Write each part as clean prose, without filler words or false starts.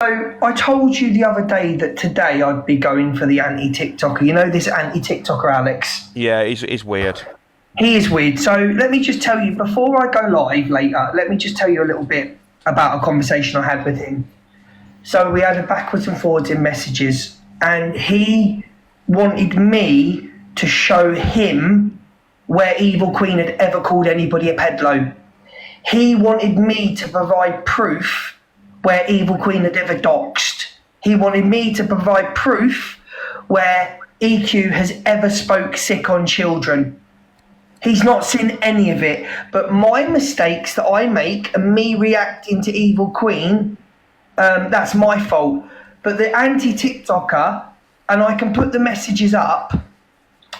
So I told you the other day that today I'd be going for the anti-TikToker. You know this anti-TikToker, Alex? Yeah, he's weird. He is weird. So let me just tell you, before I go live later, let me just tell you a little bit about a conversation I had with him. So we had a backwards and forwards in messages, and he wanted me to show him where Evil Queen had ever called anybody a pedlo. He wanted me to provide proof where Evil Queen had ever doxed. He wanted me to provide proof where EQ has ever spoke sick on children. He's not seen any of it, but my mistakes that I make and me reacting to Evil Queen, that's my fault. But the anti-TikToker, and I can put the messages up,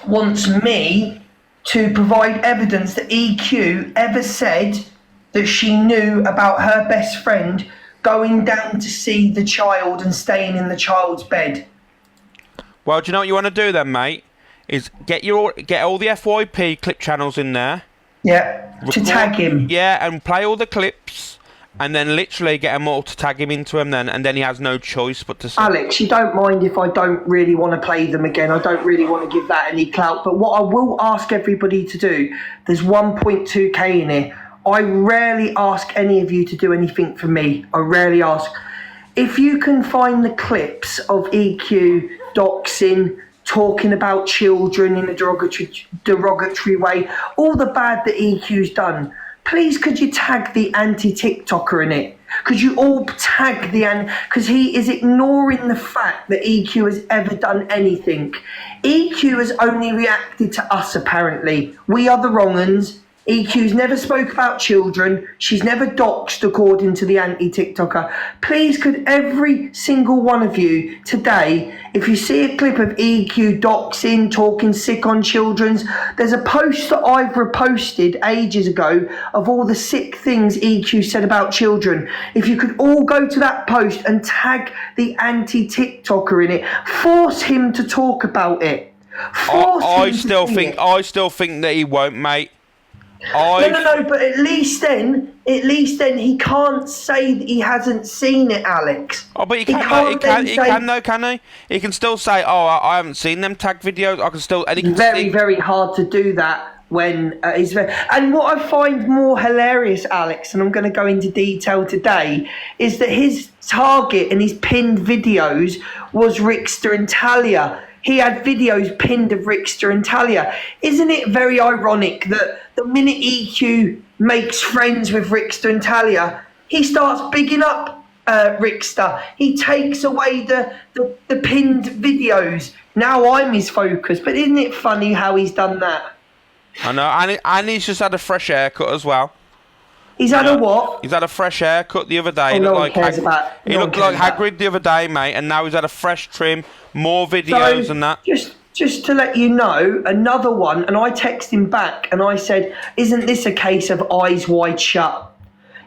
wants me to provide evidence that EQ ever said that she knew about her best friend going down to see the child and staying in the child's bed. Well, do you know what you want to do then, mate? Is get all the FYP clip channels in there. Yeah, to tag him. Yeah, and play all the clips, and then literally get them all to tag him into them then, and then he has no choice but to say... Alex, you don't mind if I don't really want to play them again. I don't really want to give that any clout. But what I will ask everybody to do, there's 1.2k in here. I rarely ask any of you to do anything for me. I rarely ask. If you can find the clips of EQ doxing, talking about children in a derogatory way, all the bad that EQ's done, please could you tag the anti-TikToker in it? Could you all tag the because he is ignoring the fact that EQ has ever done anything. EQ has only reacted to us, apparently. We are the wrong uns. EQ's never spoke about children. She's never doxed, according to the anti-TikToker. Please, could every single one of you today, if you see a clip of EQ doxing, talking sick on children's, there's a post that I've reposted ages ago of all the sick things EQ said about children. If you could all go to that post and tag the anti-TikToker in it, force him to talk about it. I still think that he won't, mate. No, but at least then he can't say that he hasn't seen it, Alex. Oh, but he can though, can he? He can still say, oh, I haven't seen them tag videos. I can still... And he can very hard to do that when he's... And what I find more hilarious, Alex, and I'm going to go into detail today, is that his target and his pinned videos was Rickster and Talia. He had videos pinned of Rickster and Talia. Isn't it very ironic that the minute EQ makes friends with Rickster and Talia, he starts bigging up Rickster? He takes away the pinned videos. Now I'm his focus. But isn't it funny how he's done that? I know, and he's just had a fresh haircut as well. He's had a what? He's had a fresh haircut the other day. He looked like Hagrid the other day, mate, and now he's had a fresh trim, more videos and that. Just to let you know, another one, and I texted him back and I said, isn't this a case of eyes wide shut?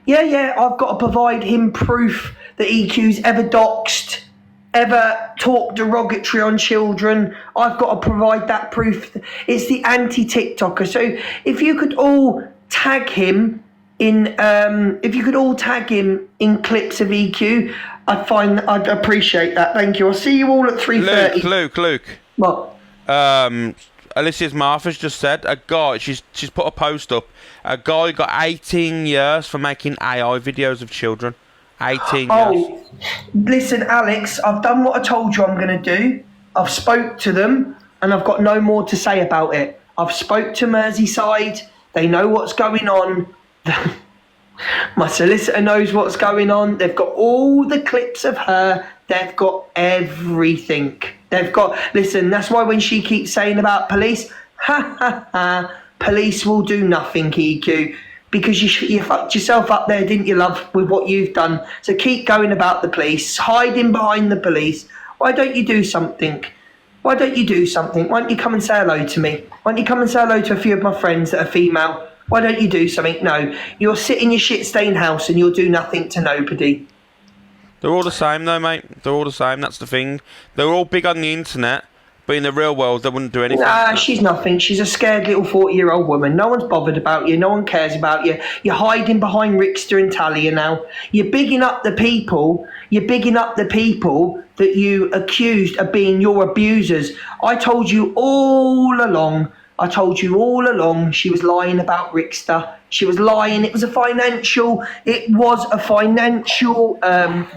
Yeah, I've got to provide him proof that EQ's ever doxed, ever talked derogatory on children. I've got to provide that proof. It's the anti-TikToker. So if you could all tag him in clips of EQ, I'd appreciate that. Thank you. I'll see you all at 3:30. Luke. What? Alicia's Martha's just said a guy. She's put a post up. A guy got 18 years for making AI videos of children. 18 years. Listen, Alex. I've done what I told you I'm going to do. I've spoke to them, and I've got no more to say about it. I've spoke to Merseyside. They know what's going on. My solicitor knows what's going on. They've got all the clips of her. They've got everything. Listen, that's why when she keeps saying about police, police will do nothing, EQ, because you fucked yourself up there, didn't you, love, with what you've done. So keep going about the police, hiding behind the police. Why don't you do something? Why don't you come and say hello to me? Why don't you come and say hello to a few of my friends that are female? Why don't you do something? No, you'll sit in your shit-stained house and you'll do nothing to nobody. They're all the same though, mate. They're all the same, that's the thing. They're all big on the internet, But in the real world, they wouldn't do anything. Nah, she's nothing. She's a scared little 40-year-old woman. No one's bothered about you. No one cares about you. You're hiding behind Rickster and Talia now. You're bigging up the people. You're bigging up the people that you accused of being your abusers. I told you all along. She was lying about Rickster. She was lying. It was a financial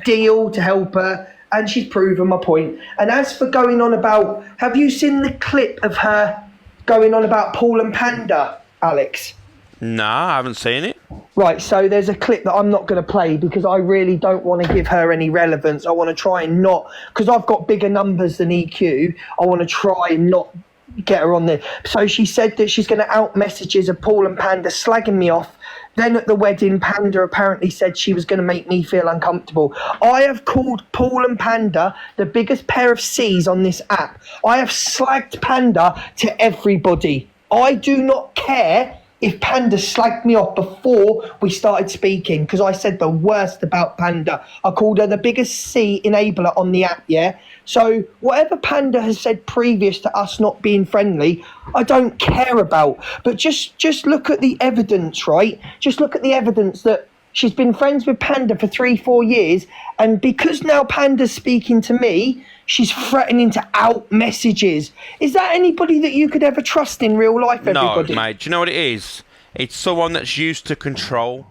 deal to help her. And she's proven my point. And as for going on about, have you seen the clip of her going on about Paul and Panda, Alex? Nah, I haven't seen it. Right, so there's a clip that I'm not going to play because I really don't want to give her any relevance. I want to try and not, because I've got bigger numbers than EQ, I want to try and not get her on there. So she said that she's going to out messages of Paul and Panda slagging me off. Then at the wedding, Panda apparently said she was going to make me feel uncomfortable. I have called Paul and Panda the biggest pair of C's on this app. I have slagged Panda to everybody. I do not care if Panda slagged me off before we started speaking, because I said the worst about Panda. I called her the biggest C enabler on the app, yeah? So whatever Panda has said previous to us not being friendly, I don't care about. But just look at the evidence, right? Just look at the evidence that she's been friends with Panda for 3-4 years, and because now Panda's speaking to me, she's threatening to out messages. Is that anybody that you could ever trust in real life, everybody? No, mate. Do you know what it is? It's someone that's used to control.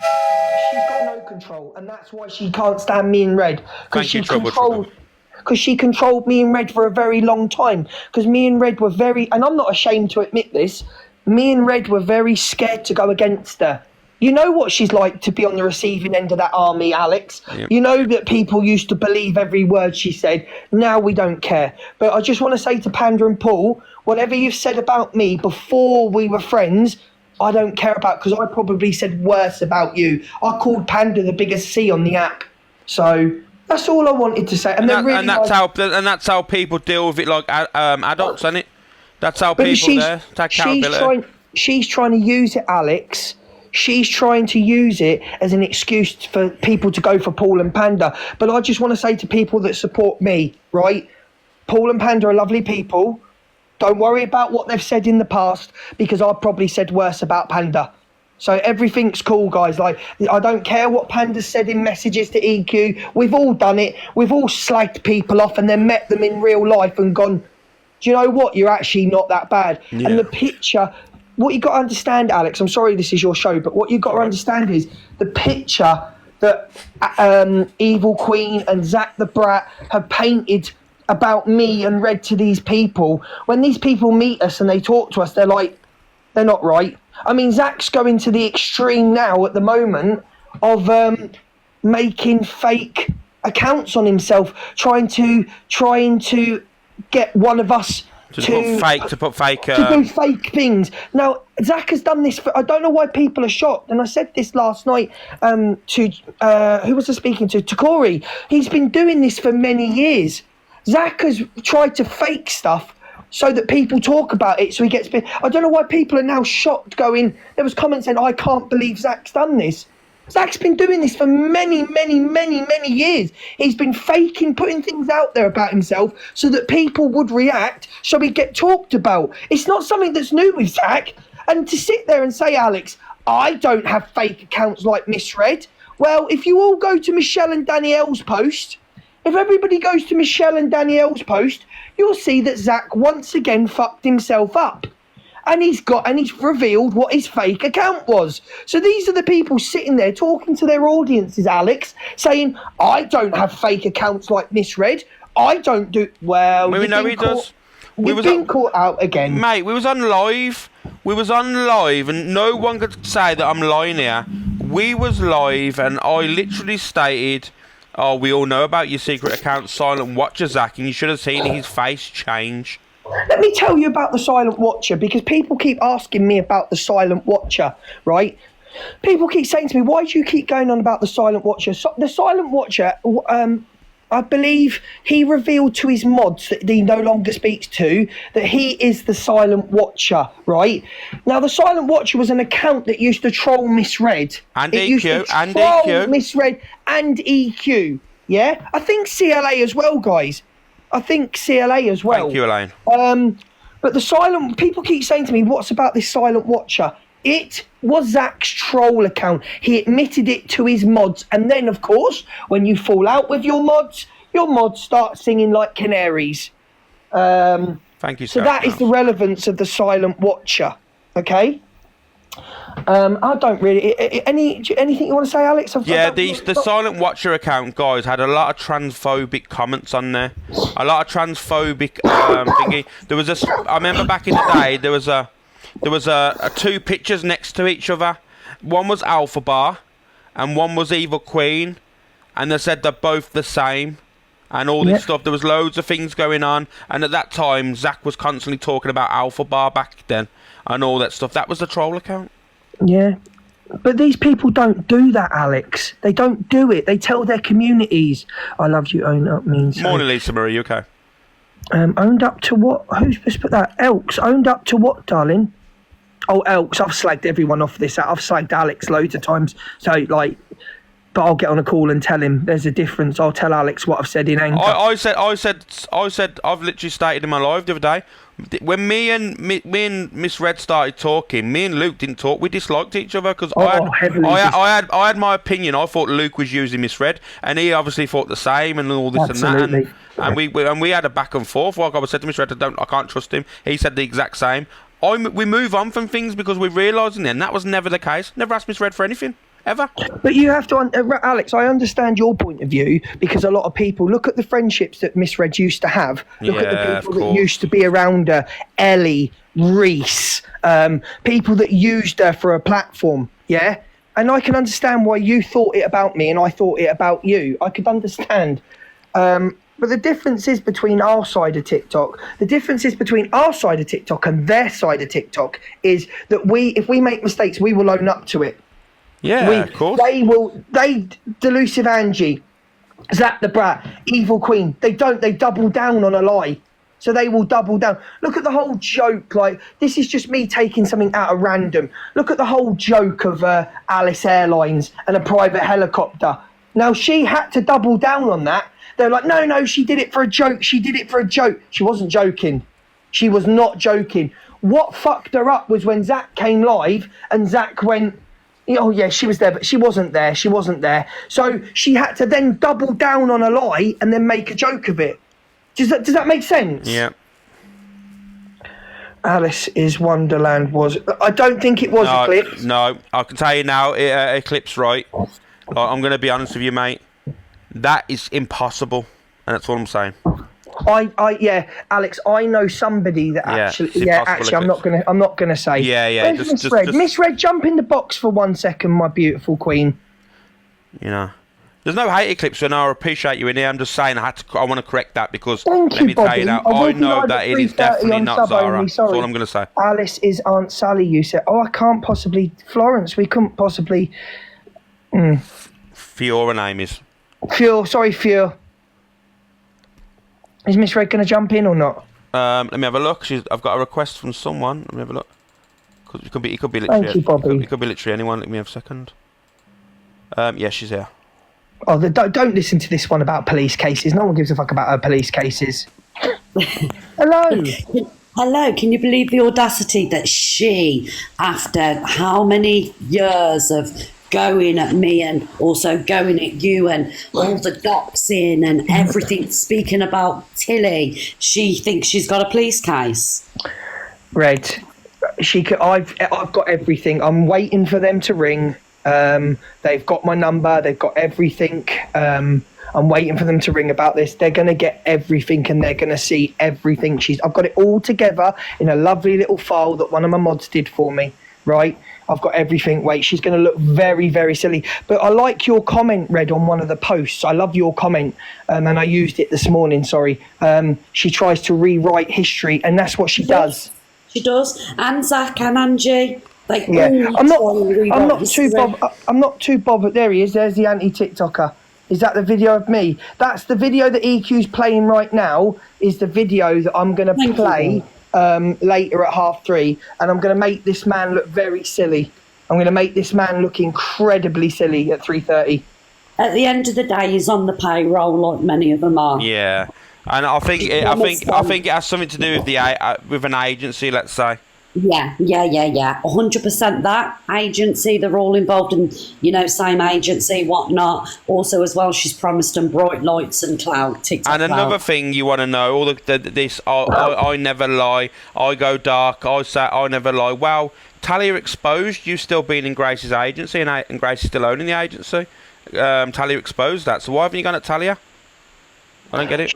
She's got no control, and that's why she can't stand me in Red. Because she controlled me and Red for a very long time. Because me and Red were very, and I'm not ashamed to admit this, me and Red were very scared to go against her. You know what she's like to be on the receiving end of that army, Alex. Yep. You know that people used to believe every word she said. Now we don't care. But I just want to say to Panda and Paul, whatever you've said about me before we were friends, I don't care about, because I probably said worse about you. I called Panda the biggest C on the app. So that's all I wanted to say. And that's how people deal with it, like adults, isn't it? That's how people there take accountability. She's trying to use it, Alex. She's trying to use it as an excuse for people to go for Paul and Panda. But I just want to say to people that support me, right? Paul and Panda are lovely people. Don't worry about what they've said in the past, because I've probably said worse about Panda. So everything's cool, guys. Like, I don't care what Panda said in messages to EQ. We've all done it. We've all slagged people off and then met them in real life and gone, do you know what? You're actually not that bad. Yeah. And the picture... What you got to understand, Alex, I'm sorry this is your show, but what you got to understand is the picture that Evil Queen and Zach the Brat have painted about me and Red to these people. When these people meet us and they talk to us, they're like, they're not right. I mean, Zach's going to the extreme now at the moment of making fake accounts on himself, trying to get one of us to do fake things. Now, Zach has done this I don't know why people are shocked, and I said this last night to who was I speaking to Corey. He's been doing this for many years. Zach has tried to fake stuff so that people talk about it, so he gets I don't know why people are now shocked, going, there was comments saying, I can't believe Zach's done this. Zach's been doing this for many, many, many, many years. He's been faking, putting things out there about himself so that people would react, so he'd get talked about. It's not something that's new with Zach. And to sit there and say, Alex, I don't have fake accounts like Miss Red. Well, if you all go to Michelle and Danielle's post, if everybody goes to Michelle and Danielle's post, you'll see that Zach once again fucked himself up. And he's revealed what his fake account was. So these are the people sitting there talking to their audiences, Alex, saying, I don't have fake accounts like Miss Red. I don't do... Well, we know he does. You've been caught out again. Mate, we was on live. And no one could say that I'm lying here. We was live, and I literally stated, oh, we all know about your secret account, Silent Watcher, Zach, and you should have seen his face change. Let me tell you about the Silent Watcher, because people keep asking me about the Silent Watcher, right? People keep saying to me, why do you keep going on about the Silent Watcher? The Silent Watcher, I believe he revealed to his mods that he no longer speaks to, that he is the Silent Watcher, right? Now, the Silent Watcher was an account that used to troll Miss Red. And EQ. Miss Red and EQ, yeah? I think CLA as well, guys. I think CLA as well. Thank you, Elaine. But the silent people keep saying to me, "What's about this silent watcher?" It was Zach's troll account. He admitted it to his mods, and then, of course, when you fall out with your mods start singing like canaries. Thank you, so that is the relevance of the silent watcher. Okay. I don't really. Anything you want to say, Alex? The Silent Watcher account, guys, had a lot of transphobic comments on there. A lot of transphobic thingy. There was I remember back in the day, there was two pictures next to each other. One was Alpha Bar, and one was Evil Queen, and they said they're both the same. And all this stuff. There was loads of things going on, and at that time, Zach was constantly talking about Alpha Bar back then, and all that stuff. That was the troll account. Yeah, but these people don't do that, Alex. They don't do it. They tell their communities, "I love you." Own up means. Morning, Lisa Marie. You okay? Owned up to what? Who's supposed to put that? Elks. Owned up to what, darling? Oh, Elks. I've slagged everyone off this. I've slagged Alex loads of times. So like. But I'll get on a call and tell him there's a difference. I'll tell Alex what I've said in anger. I said I've literally stated in my live the other day, when me and Miss Red started talking, me and Luke didn't talk. We disliked each other because I had my opinion. I thought Luke was using Miss Red, and he obviously thought the same, and all this Absolutely. and that. And we had a back and forth. Like I said to Miss Red, I can't trust him. He said the exact same. We move on from things because we're realising then that was never the case. Never asked Miss Red for anything. Ever. But you have to, Alex, I understand your point of view because a lot of people look at the friendships that Miss Red used to have. Look at the people that used to be around her, Ellie, Reese, people that used her for a platform. Yeah. And I can understand why you thought it about me and I thought it about you. I could understand. But the difference is between our side of TikTok, and their side of TikTok is that if we make mistakes, we will own up to it. Yeah, of course. Delusive Angie, Zach the Brat, Evil Queen, they double down on a lie. So they will double down. Look at the whole joke, like, this is just me taking something out of random. Look at the whole joke of Alice Airlines and a private helicopter. Now, she had to double down on that. They're like, no, she did it for a joke. She wasn't joking. She was not joking. What fucked her up was when Zach came live and Zach went, "Oh yeah, she was there, but she wasn't there. So she had to then double down on a lie and then make a joke of it. Does that make sense? Yeah. Alice's Wonderland was. I don't think it was Eclipse. No, I can tell you now, Eclipse, right? I'm going to be honest with you, mate. That is impossible, and that's what I'm saying. Alex, I know somebody that actually I'm not gonna say. Yeah. Where's Miss Red? Miss Red, jump in the box for 1 second, my beautiful queen. You know, there's no hate, Eclipse, and I appreciate you in here. I'm just saying I want to correct that because Thank let you, me tell you now, Bobby. I know that it is definitely not Zara. That's all I'm gonna say. Alice is Aunt Sally. You said, I can't possibly. Florence, we couldn't possibly. Fiora name is. Fiora. Is Miss Red going to jump in or not? Let me have a look. I've got a request from someone. Let me have a look. It could be literally. Thank you, Bobby. It could be literally anyone. Let me have a second. Yeah, she's here. Oh, don't listen to this one about police cases. No one gives a fuck about her police cases. Hello. Hello. Can you believe the audacity that she, after how many years of going at me and also going at you and all the doxing and everything speaking about Tilly, she thinks she's got a police case? Red, I've got everything. I'm waiting for them to ring. They've got my number, they've got everything. I'm waiting for them to ring about this. They're going to get everything and they're going to see everything. I've got it all together in a lovely little file that one of my mods did for me, right? I've got everything. Wait, she's going to look very, very silly. But I like your comment, Red, on one of the posts. I love your comment, and I used it this morning, sorry. She tries to rewrite history, and that's what she does. She does. And Zach and Angie. I'm not too bothered. There he is. There's the anti-TikToker. Is that the video of me? That's the video that EQ's playing right now, is the video that I'm going to play later at 3:30, and I'm going to make this man look very silly. I'm going to make this man look incredibly silly at 3:30. At the end of the day, he's on the payroll like many of them are. Yeah. And I think it has something to do with with an agency, let's say. Yeah. 100% that agency, they're all involved in, same agency, whatnot. Also, as well, she's promised them bright lights and clout, TikTok And another clout. thing you want to know, all I never lie, I go dark, I say I never lie. Well, Talia exposed you still being in Grace's agency and Grace is still owning the agency. Talia exposed that. So why haven't you gone at Talia? I don't get it.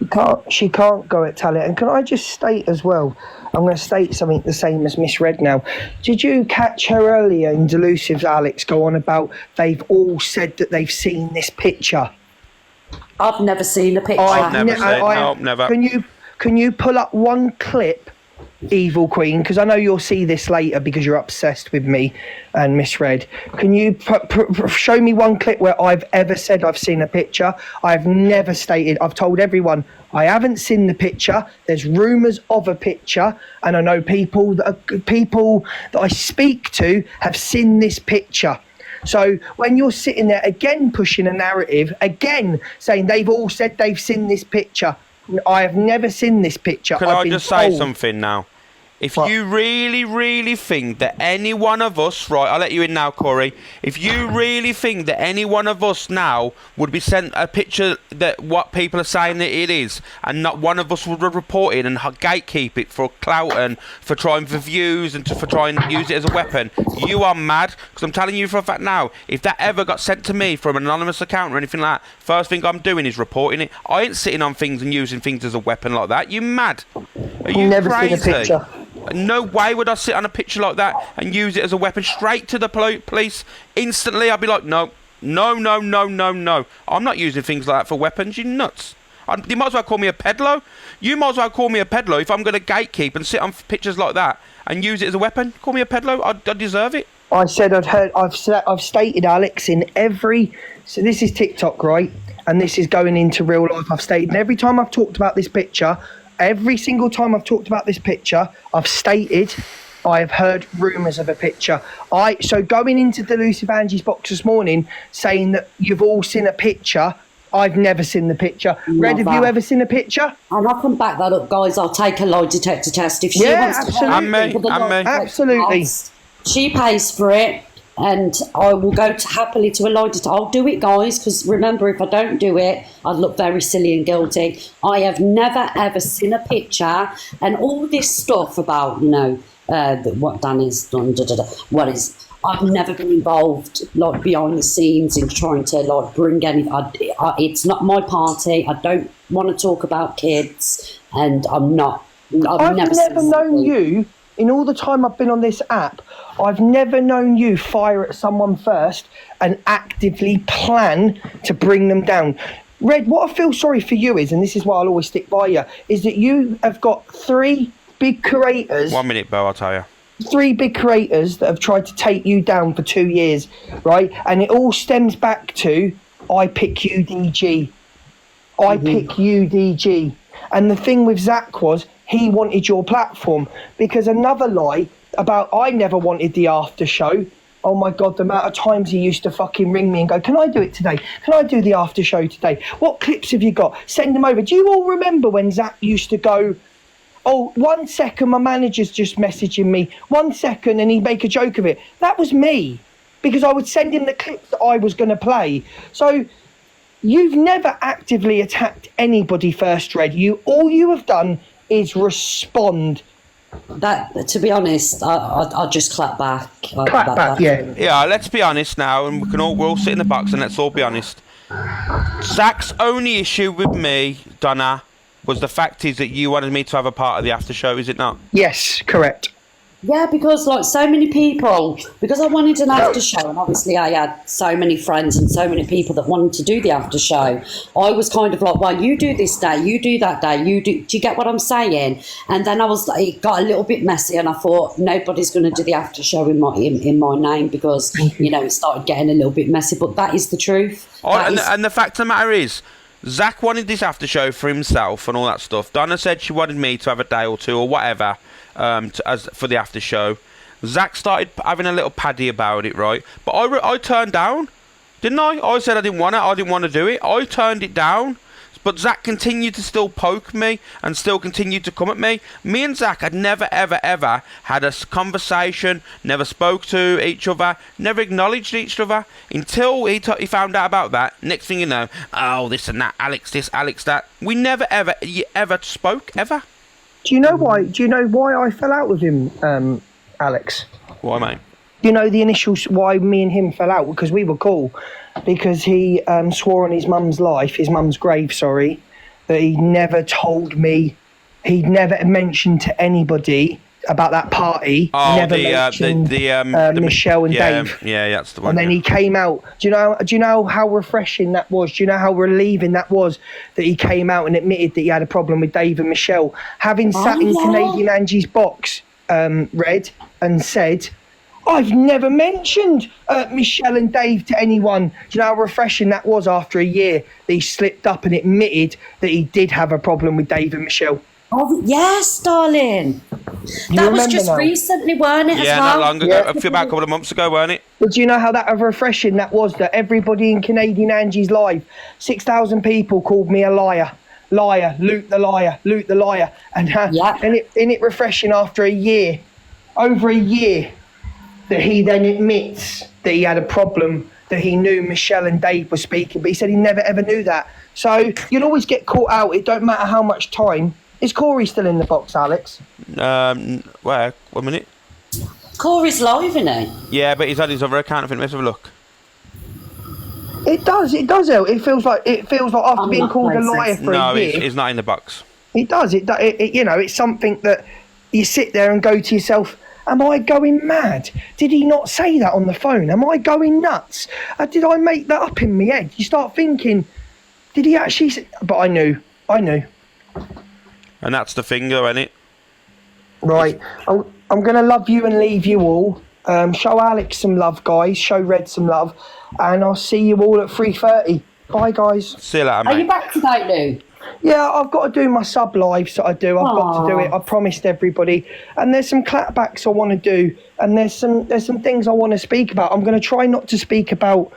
She can't go at Talia. And can I just state as well, I'm going to state something the same as Miss Red now. Did you catch her earlier in Delusive, Alex, go on about they've all said that they've seen this picture? I've never seen a picture. I've never said, no, never. Can you pull up one clip, Evil Queen, because I know you'll see this later because you're obsessed with me and Miss Red. Can you show me one clip where I've ever said I've seen a picture? I've never stated. I've told everyone I haven't seen the picture. There's rumours of a picture, and I know people that I speak to have seen this picture. So when you're sitting there again pushing a narrative, again saying they've all said they've seen this picture, I have never seen this picture. Can I just say something now? If you really, really think that any one of us, right, I'll let you in now, Corey. If you really think that any one of us now would be sent a picture that what people are saying that it is, and not one of us would report it and gatekeep it for clout and for trying for views and for trying to use it as a weapon, you are mad. Because I'm telling you for a fact now, if that ever got sent to me from an anonymous account or anything like that, first thing I'm doing is reporting it. I ain't sitting on things and using things as a weapon like that. You mad? Are you never crazy? seen a picture. No way would I sit on a picture like that and use it as a weapon straight to the police. Instantly, I'd be like, no. I'm not using things like that for weapons. You nuts. You might as well call me a peddler. You might as well call me a peddler if I'm going to gatekeep and sit on pictures like that and use it as a weapon. Call me a peddler. I deserve it. I said I've stated, Alex, in every... So this is TikTok, right? And this is going into real life. I've stated, and every time I've talked about this picture... Every single time I've talked about this picture, I've stated I have heard rumours of a picture. So going into Delusive Angie's box this morning, saying that you've all seen a picture, I've never seen the picture. Red, have you ever seen a picture? And I can back that up, guys. I'll take a lie detector test if she wants to. Absolutely. She pays for it. And I will go happily to a lie detector. I'll do it, guys, because remember, if I don't do it, I'd look very silly and guilty. I have never, ever seen a picture. And all this stuff about, what Danny's done, I've never been involved, like, behind the scenes in trying to, like, bring any... it's not my party. I don't want to talk about kids. And I'm not... I've never known you... In all the time I've been on this app, I've never known you fire at someone first and actively plan to bring them down. Red, what I feel sorry for you is, and this is why I'll always stick by you, is that you have got 3 big creators... 1 minute, Bo, I'll tell you. 3 big creators that have tried to take you down for 2 years, right? And it all stems back to, I pick UDG. I pick UDG. And the thing with Zach was... He wanted your platform, because another lie about I never wanted the after show. Oh my God, the amount of times he used to fucking ring me and go, can I do it today? Can I do the after show today? What clips have you got? Send them over. Do you all remember when Zach used to go, oh, 1 second, my manager's just messaging me. 1 second, and he'd make a joke of it. That was me, because I would send him the clips that I was going to play. So you've never actively attacked anybody first, Red. All you have done is respond. That, to be honest, I'll just clap back. Clap back, yeah. Yeah, let's be honest now, and we'll all sit in the box and let's all be honest. Zach's only issue with me, Donna, was the fact is that you wanted me to have a part of the after show, is it not? Yes, correct. Yeah, because like so many people, because I wanted an after show, and obviously I had so many friends and so many people that wanted to do the after show. I was kind of like, well, you do this day, you do that day, you do. Do you get what I'm saying? And then it got a little bit messy, and I thought nobody's going to do the after show in my name because it started getting a little bit messy. But that is the truth. And the fact of the matter is, Zach wanted this after show for himself and all that stuff. Donna said she wanted me to have a day or two or whatever. For the after show, Zach started having a little paddy about it, right? But I turned down, didn't I? I said I didn't want it. I didn't want to do it. I turned it down But Zach continued to still poke me and still continued to come at me. Me and Zach had never, ever, ever had a conversation, never spoke to each other, never acknowledged each other until he found out about that. Next thing you know, oh, this and that, Alex this, Alex that. We never, ever spoke, ever. Do you know why? Do you know why I fell out with him, Alex? Why, mate? You know the initials why me and him fell out? Because we were cool. Because he swore on his mum's grave, sorry, that he never told me, he'd never mentioned to anybody about that party. Oh, never mentioned Michelle and Dave. Yeah, that's the one. And then he came out. Do you know how refreshing that was? Do you know how relieving that was that he came out and admitted that he had a problem with Dave and Michelle? Having sat in Canadian Angie's box, Red, and said, I've never mentioned Michelle and Dave to anyone. Do you know how refreshing that was after a year that he slipped up and admitted that he did have a problem with Dave and Michelle? Oh, yes, darling. That was just recently, weren't it, as well? Yeah, not long ago. About a couple of months ago, weren't it? But do you know how that refreshing that was, that everybody in Canadian Angie's live, 6,000 people called me a liar. Liar, Luke the liar, Luke the liar. And it refreshing after a year, over a year, that he then admits that he had a problem, that he knew Michelle and Dave were speaking, but he said he never ever knew that. So you'll always get caught out. It don't matter how much time. Is Corey still in the box, Alex? Where? 1 minute. Corey's live, isn't he? Yeah, but he's on his other account. I think. Let's have a look. It does. El. It feels like after being called a liar for a year. No, he's not in the box. It does. It you know, it's something that you sit there and go to yourself, am I going mad? Did he not say that on the phone? Am I going nuts? Did I make that up in my head? You start thinking, did he actually say? But I knew. And that's the thing, though, isn't it? Right. I'm going to love you and leave you all. Show Alex some love, guys. Show Red some love. And I'll see you all at 3:30. Bye, guys. See you later, mate. Are you back today, Lou? Yeah, I've got to do my sub lives that I do. I've got to do it. I promised everybody. And there's some clapbacks I want to do. And there's some things I want to speak about. I'm going to try not to speak about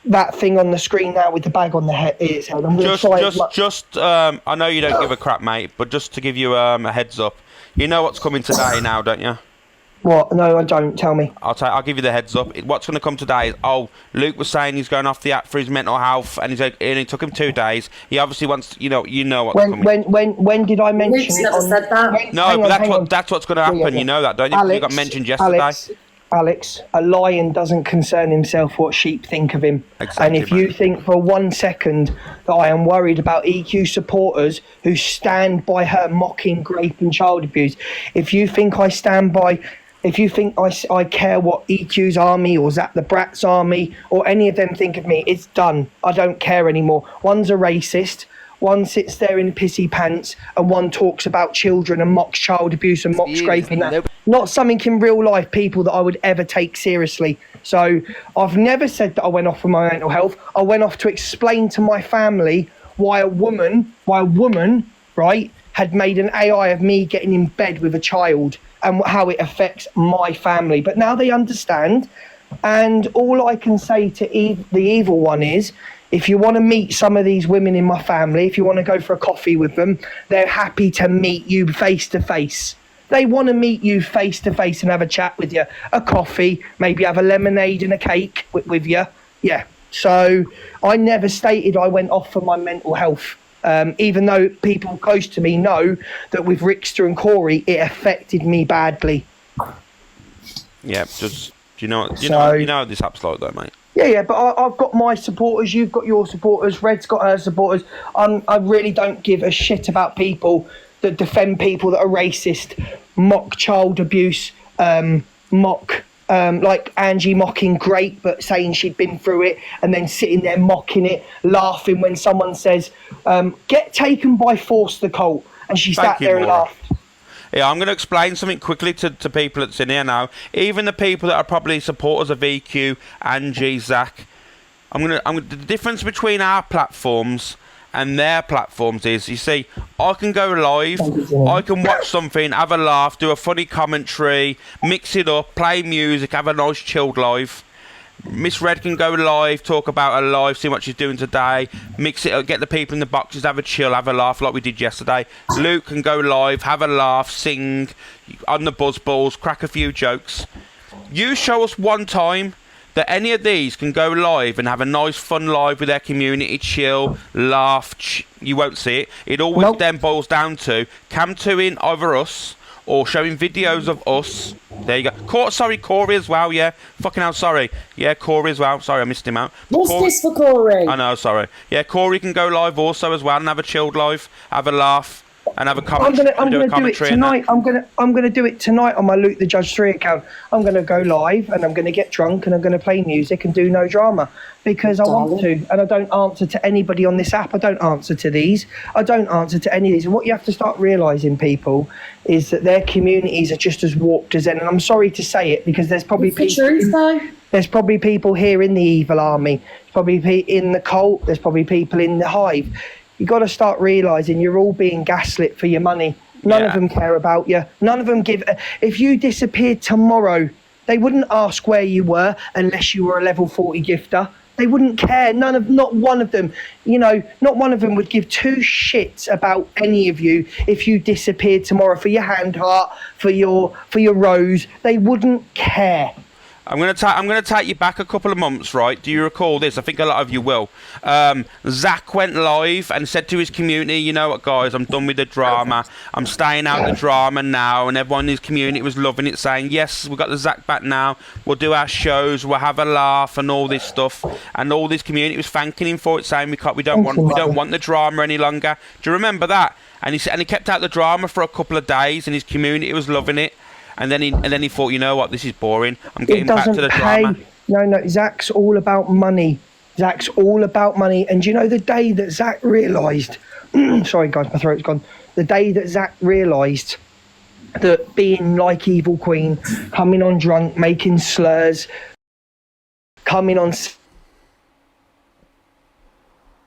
that thing on the screen now with the bag on the head. I'm going to try I know you don't give a crap, mate, but just to give you a heads up, you know what's coming today now, don't you? What? No, I don't. Tell me. I'll give you the heads up. What's going to come today is, Luke was saying he's going off the app for his mental health, and it took him 2 days. He obviously wants, you know what's coming. When did I mention Luke's never said that. That's what's going to happen. Yeah. You know that, don't you? Alex, you got mentioned yesterday. Alex, a lion doesn't concern himself what sheep think of him. Exactly, and if you think for 1 second that I am worried about EQ supporters who stand by her mocking rape and child abuse, if you think I care what EQ's army or Zach the Brat's army or any of them think of me, it's done. I don't care anymore. One's a racist, one sits there in pissy pants, and one talks about children and mocks child abuse and mocks raping. That. Not something in real life, people, that I would ever take seriously. So I've never said that I went off for my mental health. I went off to explain to my family why a woman, right, had made an AI of me getting in bed with a child and how it affects my family. But now they understand. And all I can say to the evil one is, if you want to meet some of these women in my family, if you want to go for a coffee with them, they're happy to meet you face to face. They want to meet you face to face and have a chat with you, a coffee, maybe have a lemonade and a cake with you. Yeah. So I never stated I went off for my mental health. Even though people close to me know that with Rickster and Corey, it affected me badly. Yeah, just you know how this app's like, though, mate. Yeah, but I've got my supporters, you've got your supporters, Red's got her supporters. I really don't give a shit about people that defend people that are racist, mock child abuse, mock like Angie mocking Great, but saying she'd been through it, and then sitting there mocking it, laughing when someone says, get taken by force, the cult, and she sat there and laughed. Yeah, I'm going to explain something quickly to people that's in here now. Even the people that are probably supporters of EQ, Angie, Zach. The difference between our platforms and their platforms is, you see, I can go live, I can watch something, have a laugh, do a funny commentary, mix it up, play music, have a nice chilled live. Miss Red can go live, talk about her life, see what she's doing today, mix it up, get the people in the boxes, have a chill, have a laugh like we did yesterday. Luke can go live, have a laugh, sing on the buzz balls, crack a few jokes. You show us one time that any of these can go live and have a nice fun live with their community, chill, laugh, you won't see it. It always then boils down to Cam 2-ing either us or showing videos of us. There you go. Sorry, Corey as well, yeah. Fucking hell, sorry. Yeah, Corey as well. Sorry, I missed him out. What's this for Corey? I know, sorry. Yeah, Corey can go live also as well and have a chilled live, have a laugh. And have a commentary. I'm gonna do it tonight. I'm gonna do it tonight on my Luke the Judge 3 account. I'm gonna go live and I'm gonna get drunk and I'm gonna play music and do no drama because I want to. And I don't answer to anybody on this app. I don't answer to these. I don't answer to any of these. And what you have to start realising, people, is that their communities are just as warped as any. And I'm sorry to say it because there's probably there's probably people here in the evil army. There's probably in the cult. There's probably people in the hive. You got to start realising you're all being gaslit for your money. None of them care about you. None of them give. If you disappeared tomorrow, they wouldn't ask where you were unless you were a level 40 gifter. They wouldn't care. Not one of them. You know, not one of them would give two shits about any of you if you disappeared tomorrow. For your hand heart, for your rose, they wouldn't care. I'm gonna take you back a couple of months, right? Do you recall this? I think a lot of you will. Zach went live and said to his community, "You know what, guys? I'm done with the drama. I'm staying out the drama now." And everyone in his community was loving it, saying, "Yes, we've got the Zach back now. We'll do our shows. We'll have a laugh and all this stuff." And all this community was thanking him for it, saying, "We don't want the drama any longer." Do you remember that? And he kept out the drama for a couple of days, and his community was loving it. And then he thought, you know what, this is boring. I'm getting back to the drama. No, Zach's all about money. Zach's all about money. And do you know the day that Zach realised... sorry, guys, my throat's gone. The day that Zach realised that being like Evil Queen, coming on drunk, making slurs, coming on...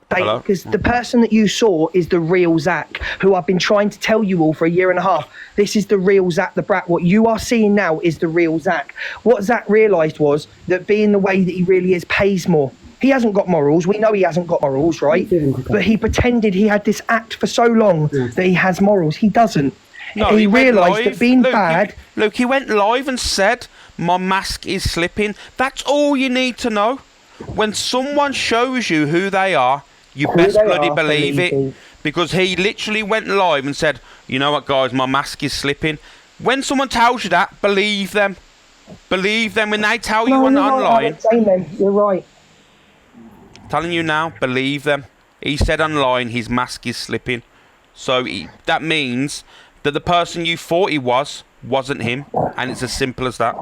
Because the person that you saw is the real Zach, who I've been trying to tell you all for a year and a half. This is the real Zach the Brat. What you are seeing now is the real Zach. What Zach realised was that being the way that he really is pays more. He hasn't got morals. We know he hasn't got morals, right? But he pretended he had this act for so long that he has morals. He doesn't. No, he realised that being bad... He went live and said, "My mask is slipping." That's all you need to know. When someone shows you who they are, you best bloody believe it. Because he literally went live and said, "You know what, guys, my mask is slipping." When someone tells you that, believe them. Believe them when they tell you online. You're right. Telling you now, believe them. He said online his mask is slipping. So that means that the person you thought he wasn't him. And it's as simple as that.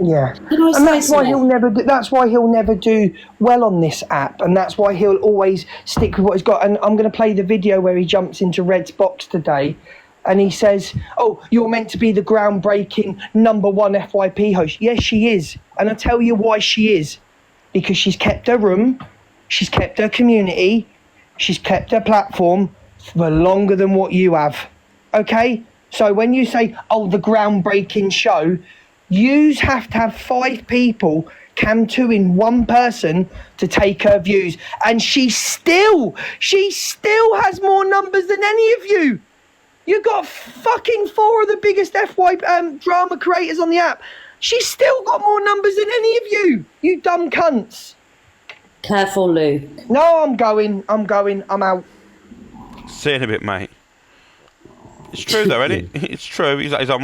Yeah, and that's why he'll never do. That's why he'll never do well on this app, and that's why he'll always stick with what he's got. And I'm going to play the video where he jumps into Red's box today, and he says, "Oh, you're meant to be the groundbreaking #1 FYP host." Yes, she is, and I tell you why she is, because she's kept her room, she's kept her community, she's kept her platform for longer than what you have. Okay, so when you say, "Oh, the groundbreaking show," you have to have 5 people Cam 2-ing one person to take her views, and she still has more numbers than any of you. You got fucking 4 of the biggest FY drama creators on the app. She's still got more numbers than any of you. You dumb cunts. Careful, Luke. No, I'm going. I'm out. See you in a bit, mate. It's true though, isn't it? It's true. He's on.